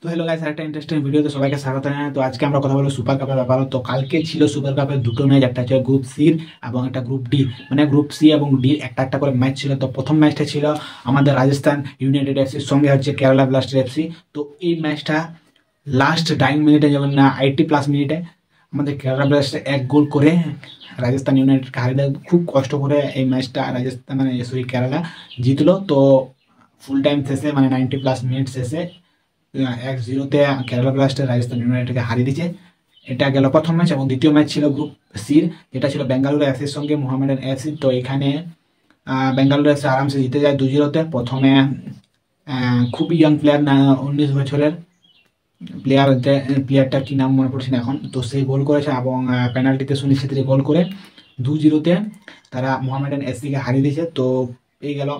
তো hello guys, একটা interesting ভিডিওতে সবাইকে স্বাগত জানাই। তো আজকে আমরা কথা বলবো সুপার কাপের ব্যাপারে। তো কালকে ছিল সুপার কাপের দুটো ম্যাচ, একটা ছিল গ্রুপ সি এবং একটা গ্রুপ ডি, মানে গ্রুপ সি এবং ডি একটা একটা করে ম্যাচ ছিল। তো প্রথম ম্যাচটা ছিল আমাদের রাজস্থান ইউনাইটেড এফসির সঙ্গে হচ্ছে কেরালা ব্লাস্টার এফসি। তো এই ম্যাচটা লাস্ট 9 মিনিটে, যেমন 80+ মিনিটে আমাদের কেরালা ব্লাস্টার এক গোল করে রাজস্থান ইউনাইটেডকে হারিয়ে দেয়। খুব কষ্ট করে এই ম্যাচটা রাজস্থান কেরালা জিতলো। তো ফুল টাইম শেষে মানে 90+ মিনিট শেষে 1-0-তে কেরালা ব্লাস্টার রাজস্থান ইউনাইটেডকে হারিয়ে দিয়েছে। এটা গেল প্রথম ম্যাচ। এবং দ্বিতীয় ম্যাচ ছিল গ্রুপ সির, যেটা ছিল বেঙ্গালুরু এফসির সঙ্গে মোহামেডান এফসি। তো এখানে বেঙ্গালুরু এফসি আরামসে জিতে যায় 2-0-তে। প্রথমে খুবই ইয়াং প্লেয়ার, 19 বছরের প্লেয়ারটার কি নাম মনে পড়ছে না এখন, তো সেই গোল করেছে এবং পেনাল্টিতে সুনীল ছেত্রী গোল করে 2-0-তে তারা মোহামেডান এফসিকে হারিয়ে দিয়েছে। তো এই গেল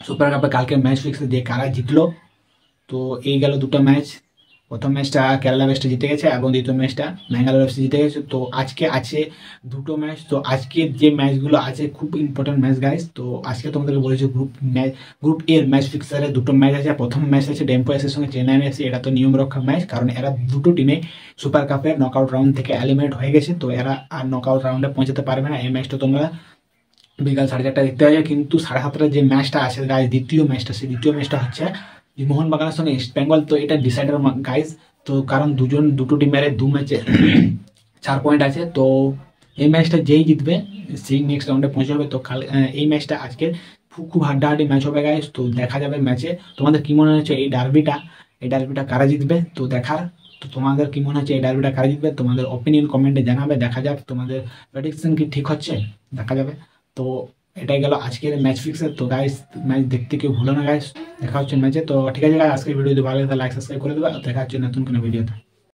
সুপার কাপে কালকে ম্যাচ ফিক্সে যে কারা জিতলো। তো এই গেল দুটো ম্যাচ। প্রথম ম্যাচটা কেরালা ব্লাস্টার জিতে গেছে এবং দ্বিতীয় ম্যাচটা ব্যাঙ্গালোর এফসি জিতে গেছে। তো আজকে আছে দুটো ম্যাচ। তো আজকে যে ম্যাচগুলো আছে খুব ইম্পর্টেন্ট ম্যাচ গাইস। তো আজকে তোমাদেরকে বলেছি গ্রুপ এর ম্যাচ ফিক্সারে দুটো ম্যাচ আছে। প্রথম ম্যাচ আছে ডেম্পো এফসির সঙ্গে চেন্নাই এফসি। এটা তো নিয়ম রক্ষা ম্যাচ, কারণ এরা দুটো টিমে সুপার কাপের নকআউট রাউন্ড থেকে এলিমিনেট হয়ে গেছে। তো এরা আর নকআউট রাউন্ডে পৌঁছাতে পারবে না। এই ম্যাচটা তোমরা বিকাল 4:30 দেখতে হবে। কিন্তু 7:30 যে ম্যাচটা আছে গাইস, দ্বিতীয় ম্যাচটা, সেই দ্বিতীয় ম্যাচটা হচ্ছে মোহনবাগানের সঙ্গে ইস্ট বেঙ্গল। তো এটা ডিসাইডার গাইস। তো কারণ দুটো টিমের দু ম্যাচে 4 পয়েন্ট আছে। তো এই ম্যাচটা যেই জিতবে সেই নেক্সট রাউন্ডে পৌঁছে যাবে। তো এই ম্যাচটা আজকে খুব হাড্ডাহাড্ডি ম্যাচ হবে গাইস। তো দেখা যাবে ম্যাচে তোমাদের কি মনে হচ্ছে এই ডার্বিটা কারা জিতবে। তো দেখার। তো তোমাদের কি মনে হচ্ছে এই ডার্বিটা কারা জিতবে, তোমাদের ওপিনিয়ন কমেন্টে জানাবে। দেখা যাক তোমাদের প্রেডিকশন কি ঠিক হচ্ছে, দেখা যাবে। তো এটাই গেল আজকের ম্যাচ ফিক্সের। তো গাইস, ম্যাচ দেখতে কেউ ভুলো না গাইস। দেখা হচ্ছে ম্যাচে। তো ঠিক আছে গাইস, আজকের ভিডিও যদি ভালো লাগে লাইক সাবস্ক্রাইব করে দেবে। দেখা হচ্ছে নতুন কোনো ভিডিওতে।